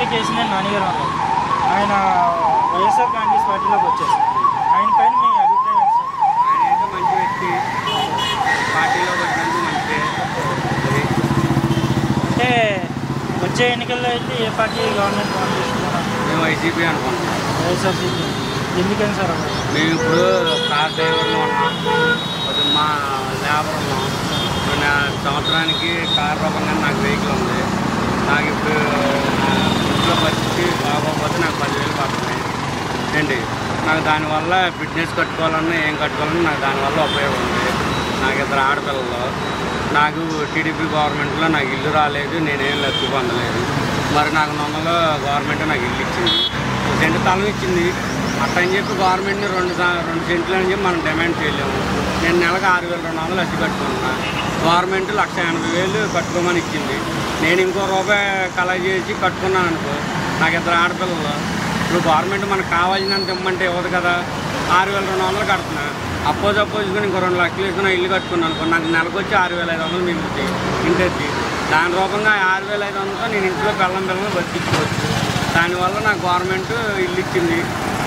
కట్టే కేసీఆర్ నాన్నగారు ఉన్నారు. ఆయన వైఎస్ఆర్ కాంగ్రెస్ పార్టీలోకి వచ్చారు. ఆయన పైన మీ అభిప్రాయం సార్? ఆయన అయితే మంచి వ్యక్తి, పార్టీలోకి వచ్చినందుకు మంచిదే. అంటే వచ్చే ఎన్నికల్లో అయితే ఏ పార్టీ గవర్నమెంట్ ఫామ్ చేస్తున్నారు? మేము వైసీపీ అనుకుంటున్నాం. వైఎస్ఆర్సీపీ. ఎందుకని సార్? మేము ఇప్పుడు కార్ డ్రైవర్లో ఉన్నాం, మా లేబర్ ఉన్నాం. సంవత్సరానికి కార్ రూపంగా నాకు వెహికల్ ఉంది. నాకు ఇప్పుడు ఇంట్లో పరిస్థితి బాగోకపోతే నాకు 10,000 పడుతున్నాయి ఏంటి. నాకు దానివల్ల ఫిట్నెస్ కట్టుకోవాలన్నా ఏం కట్టుకోవాలన్నా నాకు దానివల్ల ఉపయోగం ఉంది. నాకు 2 ఆడపిల్లలు. నాకు టీడీపీ గవర్నమెంట్లో నాకు ఇల్లు రాలేదు, నేనేం లబ్ధి పొందలేదు. మరి నాకు నమ్మలో గవర్నమెంట్ నాకు ఇల్లు ఇచ్చింది, 1 సెంటు స్థలం ఇచ్చింది. అట్టని చెప్పి గవర్నమెంట్ని 2 సెంట్లు అని చెప్పి మనం డిమాండ్ చేయలేము. నేను నెలకు 6,200 అద్దె కట్టుకున్నా. గవర్నమెంట్ 1,80,000 కట్టుకోమని ఇచ్చింది. నేను ఇంకో రూపాయి కలెక్ట్ చేసి కట్టుకున్నాను అనుకో, నాకు 2 ఆడపిల్లలు. ఇప్పుడు గవర్నమెంట్ మనకు కావాల్సినంత ఇమ్మంటే ఇవ్వదు కదా. 6,200 కడుతున్నా. అపోజ్ తీసుకుని ఇంకో 2 లక్షలు వేసుకుని ఇల్లు కట్టుకున్నాను అనుకో, నాకు నెలకు వచ్చి 6,500 మిగులుతాయి ఇంటి. దాని రూపంగా 6,500తో నేను ఇంట్లో పిల్లలు బతికించుకోవచ్చు. దానివల్ల నాకు గవర్నమెంట్ ఇల్లు ఇచ్చింది.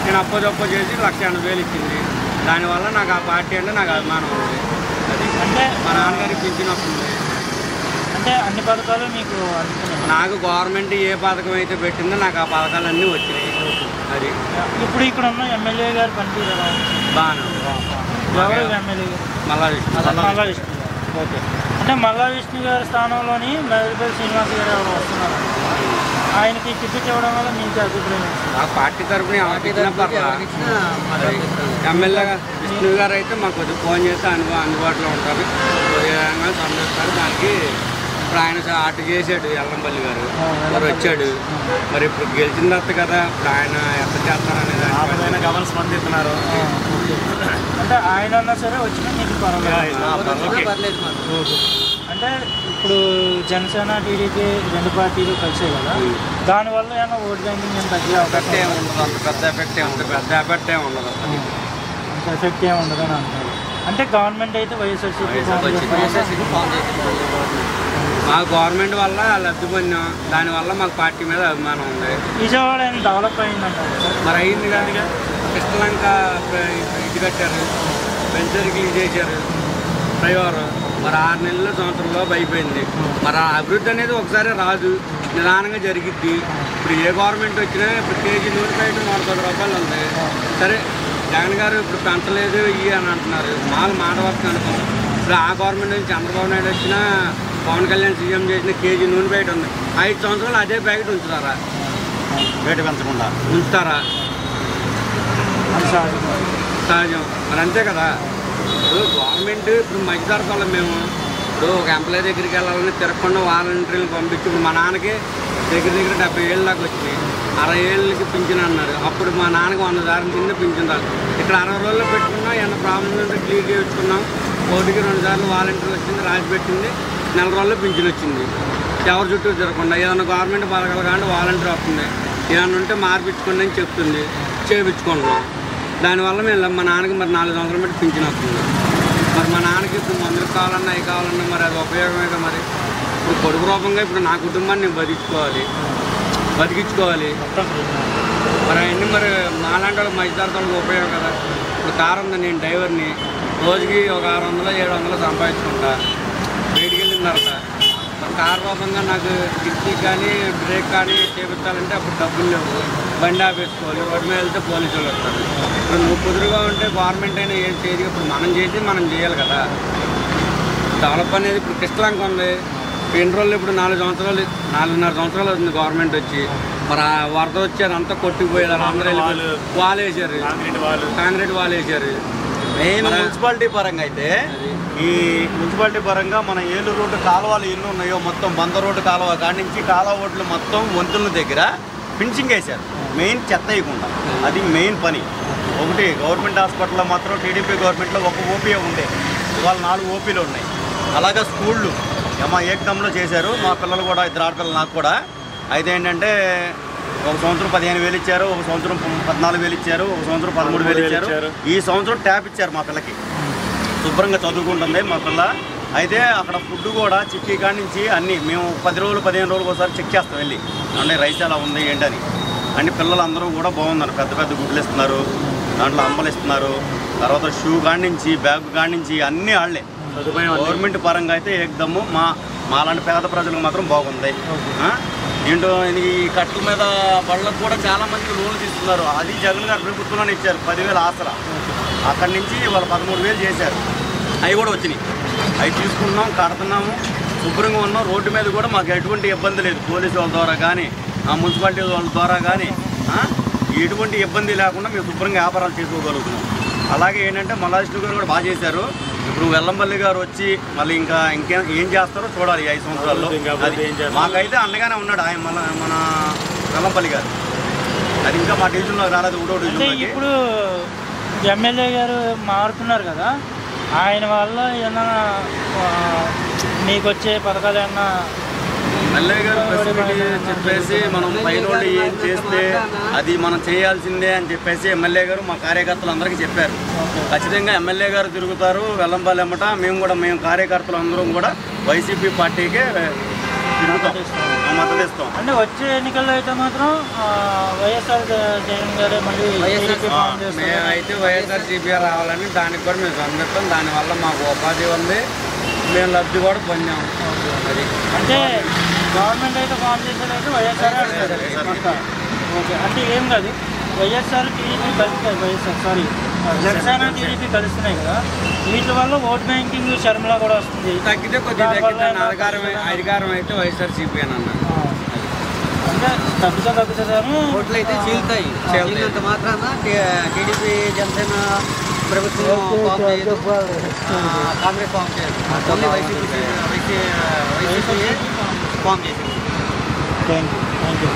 నేను అపోజ్ చేసి 1,80,000 ఇచ్చింది. దానివల్ల నాకు ఆ పార్టీ అంటే నాకు అభిమానం ఉంది. అది అంటే మా నాన్నగారికి పింఛన్ వస్తుంది. అంటే అన్ని పథకాలు మీకు నాకు గవర్నమెంట్ ఏ పథకం అయితే పెట్టిందో నాకు ఆ పథకాలన్నీ వచ్చినాయి. అది ఇప్పుడు ఇక్కడ ఉన్న ఎమ్మెల్యే గారు పనితీరు బాగానే ఎవరు ఎమ్మెల్యే గారు? మల్లా విష్ణు. ఓకే. అంటే మల్లా విష్ణు గారి స్థానంలోని మేదపల్లి శ్రీనివాస్ గారు ఎవరు వస్తున్నారు? ఆయనకి టికెట్ ఇవ్వడం వల్ల మీకు అభిప్రాయం? ఆ పార్టీ తరఫున ఎమ్మెల్యే విష్ణు గారు అయితే మాకు కొద్దిగా ఫోన్ చేస్తే అందుబాటులో ఉంటారు, కొద్దిగా సందర్శిస్తారు. దానికి ఇప్పుడు ఆయన అటు చేశాడు ఎల్లంపల్లి గారు, మరి వచ్చాడు. మరి ఇప్పుడు గెలిచిన తర్వాత కదా ఇప్పుడు ఆయన ఎంత చేస్తారనే దానిపైన గమనం స్పందిస్తున్నారు. అంటే ఆయన అన్నా సరే వచ్చినా మీకు పర్వాలేదు. అంటే ఇప్పుడు జనసేన టీడీపీ 2 పార్టీలు కలిసే కదా, దానివల్ల ఏమైనా ఓటు బ్యాంకింగ్ ఏం తగ్గే అవకాశం ఉండదు. అంత పెద్ద ఎఫెక్ట్ ఏమి ఉండదు. అంత ఎఫెక్ట్ ఏమి ఉండదు అని అంటారు. అంటే గవర్నమెంట్ అయితే వైఎస్ఆర్సీపీ మాకు గవర్నమెంట్ వల్ల లబ్ధి పొందాం. దానివల్ల మాకు పార్టీ మీద అభిమానం ఉంది. విజయవాడ డెవలప్ అయిందంటారు. మరి అయింది కానీ కృష్ణలంక ఇది కట్టారు, వెంచర్కి చేశారు ఫ్లైఓవర్. మరి 6 నెలల సంవత్సరంలోపు అయిపోయింది. మరి ఆ అభివృద్ధి అనేది ఒకసారి రాదు, నిదానంగా జరిగిద్ది. ఇప్పుడు ఏ గవర్నమెంట్ వచ్చినా ఇప్పుడు కేజీ నూనె ప్యాకెట్ 110 రూపాయలు ఉంది. సరే జగన్ గారు ఇప్పుడు పెంచలేదు ఇవి అని అంటున్నారు, మాట వరకు అనుకో. ఇప్పుడు ఆ గవర్నమెంట్ నుంచి చంద్రబాబు నాయుడు వచ్చినా, పవన్ కళ్యాణ్ సీఎం చేసిన కేజీ నూనె ప్యాకెట్ ఉంది. 5 సంవత్సరాలు అదే ప్యాకెట్ ఉంచుతారా? రేటు పెంచకుండా ఉంచుతారా? సహజం. మరి అంతే కదా. ఇప్పుడు గవర్నమెంట్ ఇప్పుడు మధ్యతరగతులు మేము ఇప్పుడు ఒక ఎంప్లాయీ దగ్గరికి వెళ్ళాలని తిరగకుండా వాలంటీర్లు పంపించి ఇప్పుడు మా నాన్నకి దగ్గర 70 ఏళ్ళ దాకా వచ్చినాయి. 60 ఏళ్ళకి పింఛన్ అన్నారు. అప్పుడు మా నాన్నకి 100 సార్లు కింద పింఛన్ రాదు. ఇక్కడ 60 రోజుల్లో పెట్టుకున్నాం, ఏమైనా ప్రాబ్లం ఉంటే క్లియర్ చేయించుకున్నాం. 1కి 2 సార్లు వాలంటీర్ వచ్చింది, రాసి పెట్టింది, 4 రోజుల్లో పింఛన్ వచ్చింది. ఎవరి చుట్టూ తిరగకుండా ఏదైనా గవర్నమెంట్ పథకాలు కానీ వాలంటీర్ వస్తుంది, ఏమైనా ఉంటే మార్పించుకోండి అని చెప్తుంది, చేయించుకుంటున్నాం. దానివల్ల మేము మా నాన్నకి మరి 4 సంవత్సరాల బట్టి పింఛన్ వస్తుంది. మరి మా నాన్నకి ఇప్పుడు మందులు కావాలన్నా అవి కావాలన్నా మరి అది ఉపయోగమే కదా. మరి ఇప్పుడు పొడుగు రూపంగా ఇప్పుడు నా కుటుంబాన్ని నేను బతికించుకోవాలి. మరి అవన్నీ మరి మాలాంటి వాళ్ళకి మధ్యతరగతులకు ఉపయోగం కదా. ఇప్పుడు కారు ఉంది, నేను డ్రైవర్ని, రోజుకి ఒక 600-700 సంపాదించుకుంటా. బయటికి వెళ్ళిన తర్వాత మరి కారు రూపంగా నాకు కిట్టీ కానీ బ్రేక్ కానీ చేపించాలంటే అప్పుడు డబ్బులు లేవు, బండి ఆపేసుకోవాలి. వాటి మీద వెళ్తే పోలీసు వాళ్ళు వస్తారు. ఇప్పుడు నువ్వు కుదురుగా ఉంటే గవర్నమెంట్ అయినా ఏం చేయదు. ఇప్పుడు మనం చేసి మనం చేయాలి కదా. డెవలప్ అనేది ఇప్పుడు కృష్ణలంక ఉంది. ఎన్ని రోజులు ఇప్పుడు 4 సంవత్సరాలు అవుతుంది గవర్నమెంట్ వచ్చి. మరి ఆ వరద వచ్చారు, అంతా కొట్టుకుపోయేది. అందరూ వాళ్ళు వేసారు, కాంక్రీట్ వాళ్ళు వేసారు. మెయిన్ మున్సిపాలిటీ పరంగా అయితే ఈ మున్సిపాలిటీ పరంగా మన ఏలూరు రోడ్డు కాలువలు ఎన్ని ఉన్నాయో మొత్తం 100 రోడ్డు కాలువ కాడి నుంచి కాలువ ఓట్లు మొత్తం వంతుల దగ్గర ఫినిషింగ్ వేశారు. మెయిన్ చెత్త వేయకుండా, అది మెయిన్ పని. ఒకటి గవర్నమెంట్ హాస్పిటల్లో మాత్రం టీడీపీ గవర్నమెంట్లో 1 ఓపీఏ ఉండే, ఇవాళ 4 ఓపీలు ఉన్నాయి. అలాగే స్కూళ్ళు ఏకదంలో చేశారు. మా పిల్లలు కూడా 2 ఆడపిల్లలు నాకు కూడా. అయితే ఏంటంటే ఒక సంవత్సరం 15,000 ఇచ్చారు, ఒక సంవత్సరం 14,000 ఇచ్చారు, ఒక సంవత్సరం 13,000 ఇచ్చారు. ఈ సంవత్సరం ట్యాప్ ఇచ్చారు మా పిల్లకి. శుభ్రంగా చదువుకుంటుంది మా పిల్ల. అయితే అక్కడ ఫుడ్ కూడా చిక్కీ కాడి నుంచి అన్నీ మేము 10 రోజులు 15 రోజులకు ఒకసారి చెక్ చేస్తాం వెళ్ళి, అంటే రైస్ ఎలా ఉంది ఏంటని. అంటే పిల్లలందరూ కూడా బాగున్నారు, పెద్ద పెద్ద గుడ్లు ఇస్తున్నారు, దాంట్లో అంబలు ఇస్తున్నారు, తర్వాత షూ కాడి నుంచి బ్యాగ్ కాడి నుంచి అన్నీ వాళ్ళే. గవర్నమెంట్ పరంగా అయితే ఏకదమ్ము మాలాంటి పేద ప్రజలకు మాత్రం బాగుంది. దీంట్లో ఈ కట్టల మీద బళ్ళకు కూడా చాలా మంది లోన్లు తీసుకున్నారు. అది జగన్ గారు ప్రభుత్వంలోనే ఇచ్చారు 10,000 ఆసరా. అక్కడి నుంచి వాళ్ళు 13,000 చేశారు. అవి కూడా వచ్చినాయి, అవి తీసుకున్నాం, కడుతున్నాము, శుభ్రంగా ఉన్నాం. రోడ్డు మీద కూడా మాకు ఎటువంటి ఇబ్బంది లేదు, పోలీసు వాళ్ళ ద్వారా కానీ మున్సిపాలిటీ వాళ్ళ ద్వారా కానీ ఎటువంటి ఇబ్బంది లేకుండా మేము శుభ్రంగా వ్యాపారాలు చేసుకోగలుగుతున్నాం. అలాగే ఏంటంటే మల్లావిష్ణు గారు కూడా బాగా చేశారు. ఇప్పుడు వెల్లంపల్లి గారు వచ్చి మళ్ళీ ఏం చేస్తారో చూడాలి ఈ 5 సంవత్సరాల్లో. మాకైతే అండగానే ఉన్నాడు ఆయన మన వెల్లంపల్లి గారు. అది ఇంకా మా డివిజన్లో రాలేదు, ఒకటో డివిజన్. ఇప్పుడు ఎమ్మెల్యే గారు మారుతున్నారు కదా, ఆయన వల్ల ఏమన్నా మీకు వచ్చే పథకాలు ఏమన్నా? ఎమ్మెల్యే గారు చెప్పేసి మనం పైనోళ్ళు ఏం చేస్తే అది మనం చేయాల్సిందే అని చెప్పేసి ఎమ్మెల్యే గారు మా కార్యకర్తలు అందరికీ చెప్పారు. ఖచ్చితంగా ఎమ్మెల్యే గారు తిరుగుతారు వెల్లంపల్లి అమ్మట. మేము కార్యకర్తలు అందరం కూడా వైసీపీ పార్టీకే మద్దతు ఇస్తాం. అంటే వచ్చే ఎన్నికల్లో అయితే మాత్రం వైఎస్ఆర్ జగన్ గారే మళ్ళీ మేమైతే వైఎస్ఆర్సీపీ రావాలని దానికి కూడా మేము సందర్భం. దానివల్ల మాకు ఉపాధి ఉంది, మేము లబ్ధి కూడా పొందాము. అది అంటే గవర్నమెంట్ అయితే ఫామ్ చేసేదైతే వైఎస్ఆర్. ఓకే, అంటే ఏం కాదు, వైఎస్ఆర్ టీడీపీ కలిసి జనసేన టీడీపీ కలుస్తున్నాయి కదా, వీటి వల్ల ఓట్ బ్యాంకింగ్ షర్మిల కూడా వస్తుంది. తగ్గితే కొద్దిగా అధికారం అయితే వైఎస్ఆర్సీపీ అని అన్నారు. అంటే తగ్గుతుందని ఓట్లు అయితే చీలుతాయి. చీలినంత మాత్రాన టీడీపీ జనసేన ప్రభుత్వం ఫామ్ చేయదు, కాంగ్రెస్ ఫామ్ చేయదు, ఓన్లీ వైసీపీ ఫామ్ చేసింది. Thank you.